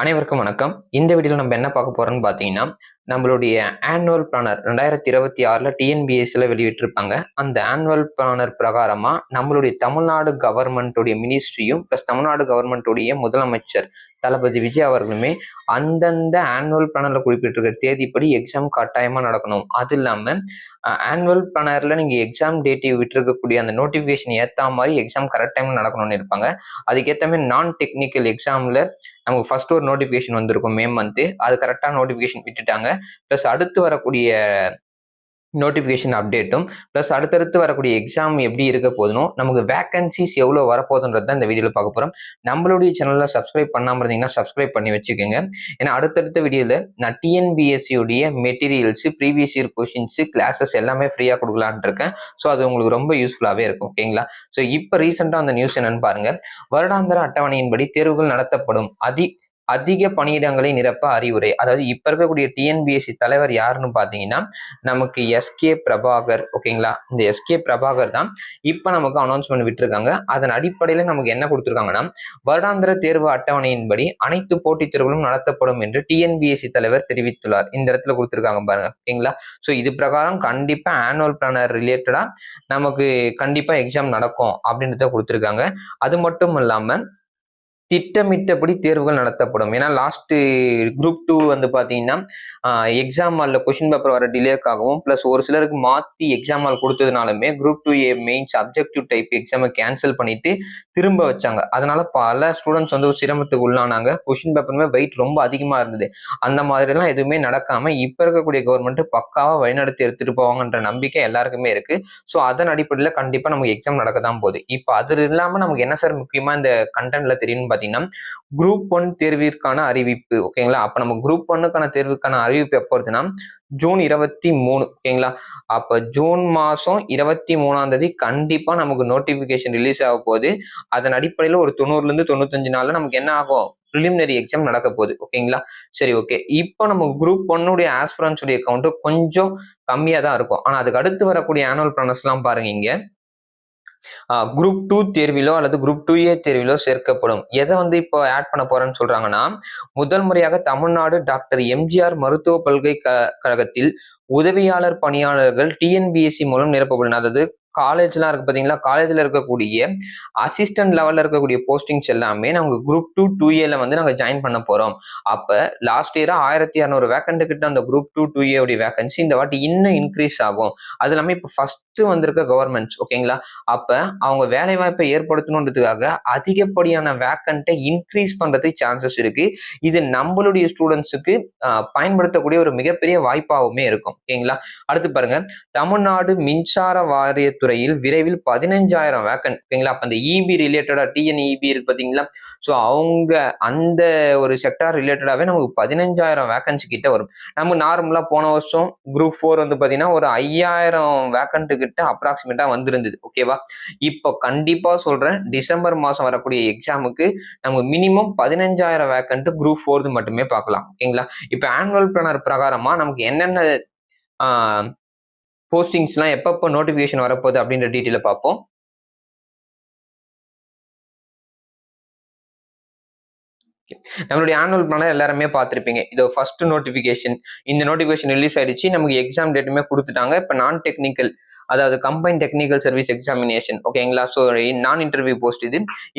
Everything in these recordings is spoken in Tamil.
அனைவருக்கும் வணக்கம். இந்த வீடியோல நம்ம என்ன பார்க்க போறோம்னு பார்த்தீங்கன்னா, நம்மளுடைய ஆனுவல் பிளானர் 2026ல டிஎன்பிஎஸ்சில வெளியிட்டிருப்பாங்க. அந்த ஆனுவல் பிளானர் பிரகாரமா நம்மளுடைய தமிழ்நாடு கவர்மெண்ட்டுடைய மினிஸ்ட்ரியும் பிளஸ் தமிழ்நாடு கவர்மெண்ட்டுடைய முதலமைச்சர் தளபதி விஜய் அவர்களுமே அந்தந்த ஆனுவல் பிளானர்ல குறிப்பிட்டிருக்கிற தேதிப்படி எக்ஸாம் கட்டாயமா நடக்கணும். அது இல்லாம ஆனுவல் பிளானர்ல நீங்க எக்ஸாம் டேட்டை விட்டுருக்கக்கூடிய அந்த நோட்டிபிகேஷன் ஏத்தா மாதிரி எக்ஸாம் கரெக்ட் டைம்ல நடக்கணும்னு இருப்பாங்க. அதுக்கேற்ற மாதிரி நான் டெக்னிக்கல் எக்ஸாம்ல நமக்கு ஃபர்ஸ்ட் ஒரு நோட்டிபிகேஷன் வந்திருக்கும் மே மந்த். அது கரெக்டான நோட்டிபிகேஷன் விட்டுட்டாங்க. பிளஸ் அடுத்து வரக்கூடிய நோட்டிபிகேஷன் அப்டேட்டும் பிளஸ் அடுத்தடுத்து வரக்கூடிய எக்ஸாம் எப்படி இருக்க போதும், நமக்கு வேகன்சிஸ் எவ்வளோ வரப்போகுதுன்றது தான் இந்த வீடியோவில் பார்க்க போகிறோம். நம்மளுடைய சேனலில் சப்ஸ்கிரைப் பண்ணாமல் இருந்தீங்கன்னா சப்ஸ்கிரைப் பண்ணி வச்சுக்கோங்க. ஏன்னா அடுத்தடுத்த வீடியோவில் நான் டிஎன்பிஎஸ்சியுடைய materials, previous year questions, classes எல்லாமே ஃப்ரீயாக கொடுக்கலான் இருக்கேன். ஸோ அது உங்களுக்கு ரொம்ப யூஸ்ஃபுல்லாகவே இருக்கும். ஓகேங்களா? ஸோ இப்போ ரீசெண்டாக அந்த நியூஸ் என்னன்னு பாருங்க. வருடாந்திர அட்டவணையின்படி தேர்வுகள் நடத்தப்படும். அதிக பணியிடங்களை நிரப்ப அறிவுரை. அதாவது இப்ப இருக்கக்கூடிய டிஎன்பிஎஸ்சி தலைவர் யாருன்னு பாத்தீங்கன்னா நமக்கு எஸ்கே பிரபாகர். ஓகேங்களா? இந்த எஸ்கே பிரபாகர் தான் இப்ப நமக்கு அனௌன்ஸ்மெண்ட் விட்டுருக்காங்க. அதன் அடிப்படையில நமக்கு என்ன கொடுத்துருக்காங்கன்னா, வருடாந்திர தேர்வு அட்டவணையின்படி அனைத்து போட்டித் தேர்வுகளும் நடத்தப்படும் என்று டிஎன்பிஎஸ்சி தலைவர் தெரிவித்துள்ளார். இந்த இடத்துல கொடுத்துருக்காங்க பாருங்க. ஓகேங்களா? ஸோ இது பிரகாரம் கண்டிப்பா ஆனுவல் பிளானர் ரிலேட்டடா நமக்கு கண்டிப்பா எக்ஸாம் நடக்கும் அப்படின்றத கொடுத்துருக்காங்க. அது மட்டும் இல்லாம திட்டமிட்டபடி தேர்வுகள் நடத்தப்படும். ஏன்னா லாஸ்ட் குரூப் 2 வந்து பாத்தீங்கன்னா எக்ஸாம் ஹால்ல கொஸ்டின் பேப்பர் வர டிலேக்காகவும் பிளஸ் ஒரு சிலருக்கு மாத்தி எக்ஸாம் ஹால் கொடுத்ததுனாலுமே group 2A mains objective type எக்ஸாமை கேன்சல் பண்ணிட்டு திரும்ப வச்சாங்க. அதனால பல ஸ்டூடெண்ட்ஸ் வந்து சிரமத்துக்கு உள்ளானாங்க. கொஸ்டின் பேப்பருமே வெயிட் ரொம்ப அதிகமா இருந்தது. அந்த மாதிரிலாம் எதுவுமே நடக்காம இப்ப இருக்கக்கூடிய கவர்மெண்ட் பக்காவா வழிநடத்தி எடுத்துட்டு போவாங்கன்ற நம்பிக்கை எல்லாருக்குமே இருக்கு. ஸோ அதன் அடிப்படையில் கண்டிப்பா நமக்கு எக்ஸாம் நடக்க தான் போகுது. இப்போ அது இல்லாம நமக்கு என்ன சார் முக்கியமா இந்த கண்டென்ட்ல தெரியும்னு பாத்தீங்கன்னா, குரூப் 1 தேர்விற்கான அறிவிப்பு. ஓகேங்களா? அப்ப நம்ம குரூப் 1க்கான தேர்வுக்கான அறிவிப்பு எப்போ வருதுன்னா ஜூன் 23. ஓகேங்களா? அப்ப ஜூன் மாசம் 23ஆம் தேதி கண்டிப்பா நமக்கு நோட்டிபிகேஷன் ரிலீஸ் ஆக போகுது. அதன் அடிப்படையில் ஒரு 90ல இருந்து 95 நாள்ல நமக்கு என்ன ஆகும், பிரிலிமினரி எக்ஸாம் நடக்க போகுது. ஓகேங்களா? சரி, ஓகே. இப்போ நம்ம குரூப் 1 ஆஸ்பிரன்ஸ் உடைய கவுண்ட் கொஞ்சம் கம்மியா தான் இருக்கும். ஆனா அதுக்கு அடுத்து வரக்கூடிய ஆனுவல் பிளானர்ஸ் எல்லாம் பாருங்க. இங்க குரூப் 2 தேர்விலோ அல்லது குரூப் 2A தேர்விலோ சேர்க்கப்படும். எதை வந்து இப்போ ஆட் பண்ண போறேன்னு சொல்றாங்கன்னா, முதல் முறையாக தமிழ்நாடு டாக்டர் எம்ஜிஆர் மருத்துவ பல்கலைக்கழகத்தில் உதவியாளர் பணியாளர்கள் டிஎன்பிஎஸ்சி மூலம் நிரப்பப்படும். அதாவது காலேஜ்லாம் இருக்கு பாத்தீங்களா, காலேஜ்ல இருக்கக்கூடிய அசிஸ்டன்ட் லெவல்ல இருக்கக்கூடிய போஸ்டிங்ஸ் எல்லாமே நமக்கு குரூப் 2 2A வந்து நாங்க ஜாயின் பண்ண போறோம். அப்ப லாஸ்ட் இயரா 1600 வேக்கண்ட் கிட்ட அந்த குரூப் 2 2A உடைய வேகன்சி இந்த வாட்டி இன்னும் இன்க்ரீஸ் ஆகும். அது இல்லாம இப்ப ஃபர்ஸ்ட் வந்திருக்க கவர்மெண்ட்ஸ். ஓகேங்களா? அப்ப அவங்க வேலை வாய்ப்பை ஏற்படுத்தணுன்றதுக்காக அதிகப்படியான வேக்கண்ட்டை இன்க்ரீஸ் பண்றதுக்கு சான்சஸ் இருக்கு. இது நம்மளுடைய ஸ்டூடெண்ட்ஸுக்கு பயன்படுத்தக்கூடிய ஒரு மிகப்பெரிய வாய்ப்பாகவுமே இருக்கும். ஓகேங்களா? அடுத்து பாருங்க, தமிழ்நாடு மின்சார வாரியத்துறையில் விரைவில் 15,000 வேக்கண்ட். ஓகேங்களா? அப்ப அந்த இபி ரிலேட்டடா டிஎன்இபி இருக்கு பாத்தீங்களா, ஸோ அவங்க அந்த ஒரு செக்டார் ரிலேட்டடாவே நமக்கு 15,000 வேக்கன்சி கிட்ட வரும். நம்ம நார்மலா போன வருஷம் குரூப் 4 வந்து பாத்தீங்கன்னா ஒரு 5,000 வேக்கண்ட் கிட்ட அப்ராக்சிமேட்டா வந்திருந்தது. ஓகேவா? இப்போ கண்டிப்பா சொல்றேன், டிசம்பர் மாசம் வரக்கூடிய எக்ஸாமுக்கு நம்ம மினிமம் 15,000 வேக்கண்ட் குரூப் 4 மட்டுமே பார்க்கலாம். ஓகேங்களா? இப்போ ஆனுவல் பிளானர் பிரகாரமா நமக்கு என்னென்ன போஸ்டிங்ஸ்லாம் எப்பப்போ நோட்டிபிகேஷன் வரப்போகுது அப்படின்ற டீட்டெயில பார்ப்போம். நம்மளுடைய ஆனுவல் பிளானர் எல்லாருமே பார்த்துருப்பீங்க. இது ஃபர்ஸ்ட் நோட்டிபிகேஷன். இந்த நோட்டிபிகேஷன் ரிலீஸ் ஆயிடுச்சு. நமக்கு எக்ஸாம் டேட்டுமே கொடுத்துட்டாங்க. இப்போ நான் டெக்னிக்கல், அதாவது கம்பைன் டெக்னிக்கல் சர்வீஸ் எக்ஸாமினேஷன். ஓகேங்களா? ஸோ நான் இன்டர்வியூ போஸ்ட்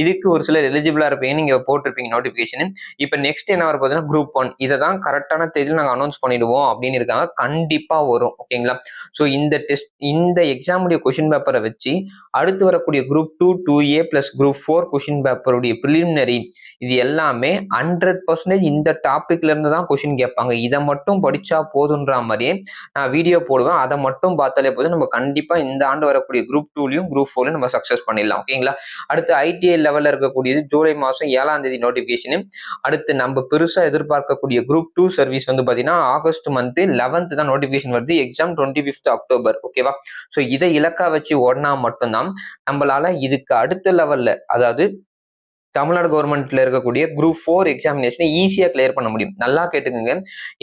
இதுக்கு ஒரு சிலர் எலிஜிபிளா இருப்பீங்க, நீங்க போட்டிருப்பீங்க நோட்டிபிகேஷன். இப்போ நெக்ஸ்ட் என்ன வர போகுதுன்னா குரூப் 1. இதை தான் கரெக்டான தேதியில் நாங்கள் அனௌன்ஸ் பண்ணிடுவோம் அப்படின்னு இருக்காங்க. கண்டிப்பா வரும். ஓகேங்களா? ஸோ இந்த எக்ஸாமுடைய கொஸ்டின் பேப்பரை வச்சு அடுத்து வரக்கூடிய group 2 2A plus group 4 question பேப்பருடைய பிரிலிமினரி இது எல்லாமே 100% இந்த டாபிக்ல இருந்து தான் கொஸ்டின் கேட்பாங்க. இதை மட்டும் படிச்சா போதுன்ற மாதிரியே நான் வீடியோ போடுவேன். அதை மட்டும் பார்த்தாலே போதும், நம்ம கண்டிப்பா இந்த ஆண்டு வரக்கூடிய குரூப் 2லயும் குரூப் 4லயும் நம்ம சக்சஸ் பண்ணிடலாம். ஓகேங்களா? அடுத்து ஐடிஐ லெவல்ல இருக்கக்கூடியது ஜூலை மாசம் 7ஆம் தேதி நோட்டிபிகேஷன். அடுத்து நம்ம பெருசா எதிர்பார்க்கக்கூடிய குரூப் 2 சர்வீஸ் வந்து பாத்தீங்கன்னா ஆகஸ்ட் மந்த் 11th தான் நோட்டிபிகேஷன் வருது. Exam 25th October. ஓகேவா? ஸோ இதை இலக்கா வச்சு ஓடினா மட்டும்தான் நம்மளால இதுக்கு அடுத்த லெவல்ல, அதாவது தமிழ்நாடு கவர்மெண்ட்ல இருக்கக்கூடிய குரூப் 4 எக்ஸாமினேஷனை ஈஸியா கிளியர் பண்ண முடியும். நல்லா கேட்டுக்கோங்க,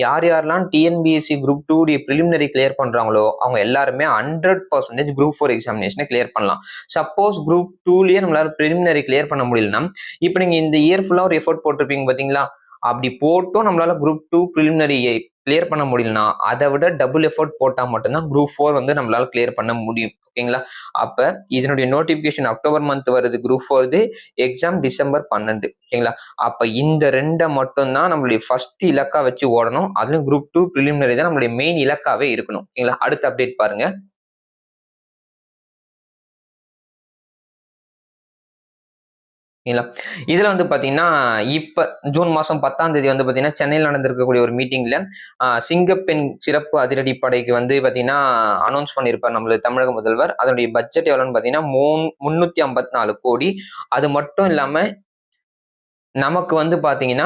யாரெல்லாம் டிஎன்பிஎஸ்சி குரூப் 2 பிரிலிமினரி கிளியர் பண்றாங்களோ அவங்க எல்லாருமே 100% குரூப் 4 எக்ஸாமினேஷனை கிளியர் பண்ணலாம். சப்போஸ் குரூப் 2லயே நம்மளால பிரிலிமினரி கிளியர் பண்ண முடியலன்னா, இப்போ நீங்க இந்த இயர் ஃபுல்லா ஒரு எஃபோர்ட் போட்டிருப்பீங்க பாத்தீங்களா, அப்படி போட்டும் நம்மளால குரூப் 2 ப்ரிலிமினரி கிளியர் பண்ண முடியலனா அதை விட டபுள் எஃபோர்ட் போட்டா மட்டும்தான் குரூப் 4 வந்து நம்மளால கிளியர் பண்ண முடியும். ஓகேங்களா? அப்ப இதனுடைய நோட்டிபிகேஷன் அக்டோபர் மந்த் வருது குரூப் 4, எக்ஸாம் டிசம்பர் 12. ஓகேங்களா? அப்ப இந்த 2 மட்டும்தான் நம்மளுடைய ஃபர்ஸ்ட் இலக்கா வச்சு ஓடணும். அதுலயும் குரூப் 2 ப்ரிலிமினரி தான் நம்மளுடைய மெயின் இலக்காவே இருக்கணும். ஓகேங்களா? அடுத்த அப்டேட் பாருங்க. இதுல வந்து பாத்தீங்கன்னா இப்ப ஜூன் மாசம் 10ஆம் தேதி வந்து பாத்தீங்கன்னா சென்னையில் நடந்திருக்கக்கூடிய ஒரு மீட்டிங்ல சிங்கப்பெண் சிறப்பு அதிரடிப்படைக்கு வந்து பாத்தீங்கன்னா அனௌன்ஸ் பண்ணியிருப்பார் நம்மளுடைய தமிழக முதல்வர். அதனுடைய பட்ஜெட் எவ்வளவுன்னு பாத்தீங்கன்னா 354 கோடி. அது மட்டும் இல்லாம நமக்கு வந்து பாத்தீங்கன்னா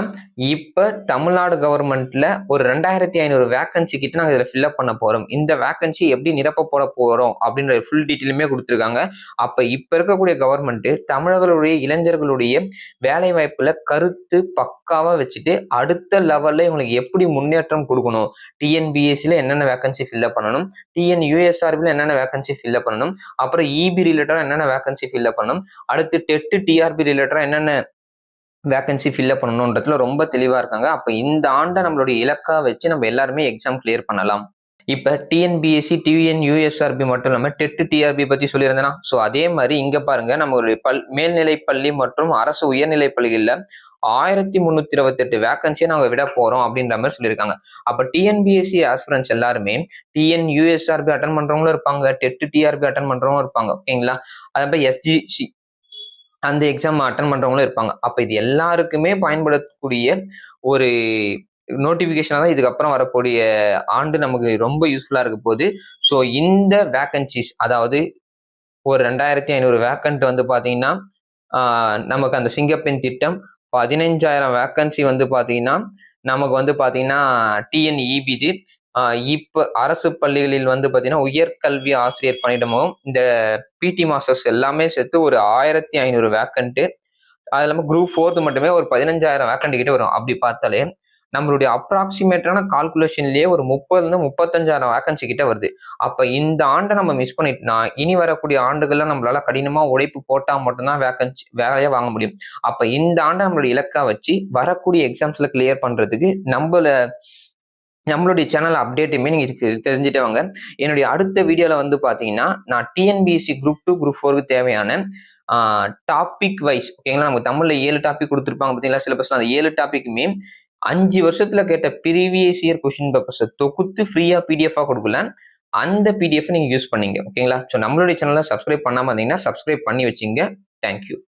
இப்ப தமிழ்நாடு கவர்மெண்ட்ல ஒரு 2500 வேகன்சி கிட்ட நாங்க இதுல ஃபில்அப் பண்ண போறோம். இந்த வேகன்சி எப்படி நிரப்ப போறோம் அப்படின்ற ஃபுல் டீட்டெயிலுமே கொடுத்துருக்காங்க. அப்ப இப்ப இருக்கக்கூடிய கவர்மெண்ட் தமிழர்களுடைய இளைஞர்களுடைய வேலை வாய்ப்புல கருத்து பக்காவா வச்சுட்டு அடுத்த லெவல்ல இவங்களுக்கு எப்படி முன்னேற்றம் கொடுக்கணும், டிஎன்பிஎஸ்சில என்னென்ன வேகன்சி ஃபில்அப் பண்ணணும், டிஎன்யூஎஸ்ஆர்பில என்னென்ன வேகன்சி ஃபில்அப் பண்ணணும், அப்புறம் இபி ரிலேட்டடா என்னென்ன வேகன்சி ஃபில்அப் பண்ணணும், அடுத்து டெட் டிஆர்பி ரிலேட்டடா என்னென்ன வேகன்சி ஃபில்அப் பண்ணணுன்றதுல ரொம்ப தெளிவா இருக்காங்க. அப்ப இந்த ஆண்டை நம்மளுடைய இலக்கா வச்சு நம்ம எல்லாருமே எக்ஸாம் கிளியர் பண்ணலாம். இப்ப டிஎன்பிஎஸ்சி, டிஎன்யூஎஸ்ஆர்பி மட்டும் இல்லாம டெட் டிஆர்பி பத்தி சொல்லியிருந்தேன்னா, சோ அதே மாதிரி இங்க பாருங்க நம்மளுடைய மேல்நிலை பள்ளி மற்றும் அரசு உயர்நிலை பள்ளிகள்ல 1328 வேகன்சியை நாங்க விட போறோம் அப்படின்ற மாதிரி சொல்லியிருக்காங்க. அப்ப டிஎன்பிஎஸ்சி ஆஸ்பிரன்ஸ் எல்லாருமே டிஎன்யூஎஸ்ஆர்பி அட்டன் பண்றவங்களும் இருப்பாங்க, டெட் டிஆர்பி அட்டன் பண்றவங்களும் இருப்பாங்க. ஓகேங்களா? அதே எஸ்ஜிசி அந்த எக்ஸாம் அட்டன் பண்றவங்களும் இருப்பாங்க. அப்ப இது எல்லாருக்குமே பயன்படக்கூடிய ஒரு நோட்டிபிகேஷனா தான் இதுக்கப்புறம் வரக்கூடிய ஆண்டு நமக்கு ரொம்ப யூஸ்ஃபுல்லா இருக்க போகுது. ஸோ இந்த வேகன்சிஸ், அதாவது ஒரு 2500 வேக்கன்ட் வந்து பாத்தீங்கன்னா நமக்கு அந்த சிங்கப்பெண் திட்டம், 15,000 வேக்கன்சி வந்து பாத்தீங்கன்னா நமக்கு வந்து பாத்தீங்கன்னா டிஎன்இபி இது. இப்ப அரசு பள்ளிகளில் வந்து பாத்தீங்கன்னா உயர்கல்வி ஆசிரியர் பணியிடமும் இந்த பிடி மாஸ்டர்ஸ் எல்லாமே சேர்த்து ஒரு 1500 வேக்கன்ட். அது இல்லாம குரூப் 4 மட்டுமே ஒரு 15,000 வேக்கன்ட் கிட்ட வரும். அப்படி பார்த்தாலே நம்மளுடைய அப்ராக்சிமேட்டான கால்குலேஷன்லயே ஒரு 30 35,000 வேக்கன்சி கிட்ட வருது. அப்ப இந்த ஆண்டை நம்ம மிஸ் பண்ணிட்டோம்னா இனி வரக்கூடிய ஆண்டுகள்ல நம்மளால கடினமா உழைப்பு போட்டா மட்டும்தான் வேலையை வாங்க முடியும். அப்ப இந்த ஆண்டை நம்மளுடைய இலக்கா வச்சு வரக்கூடிய எக்ஸாம்ஸ்ல கிளியர் பண்றதுக்கு நம்மளுடைய சேனல் அப்டேட்டுமே நீங்க தெரிஞ்சுட்டே வாங்க. என்னுடைய அடுத்த வீடியோல வந்து பாத்தீங்கன்னா நான் டிஎன்பிஎஸ்சி குரூப் 2 குரூப் 4க்கு தேவையான டாபிக் வைஸ், ஓகேங்களா, நமக்கு தமிழ்ல 7 டாபிக் கொடுத்துருப்பாங்க பாத்தீங்களா சிலபஸ்ல. அந்த 7 டாபிக்குமே 5 வருஷத்துல கேட்ட ப்ரீவியஸ் இயர் கொஸ்டின் பேப்பர்ஸ் தொகுத்து ஃப்ரீயா பிடிஎஃபா கொடுக்கல. அந்த பிடிஎஃப் நீங்க யூஸ் பண்ணீங்க. ஓகேங்களா? ஸோ நம்மளுடைய சேனலை சப்ஸ்கிரைப் பண்ணாம இருந்தீங்கன்னா சப்ஸ்கிரைப் பண்ணி வச்சுங்க. தேங்க்யூ.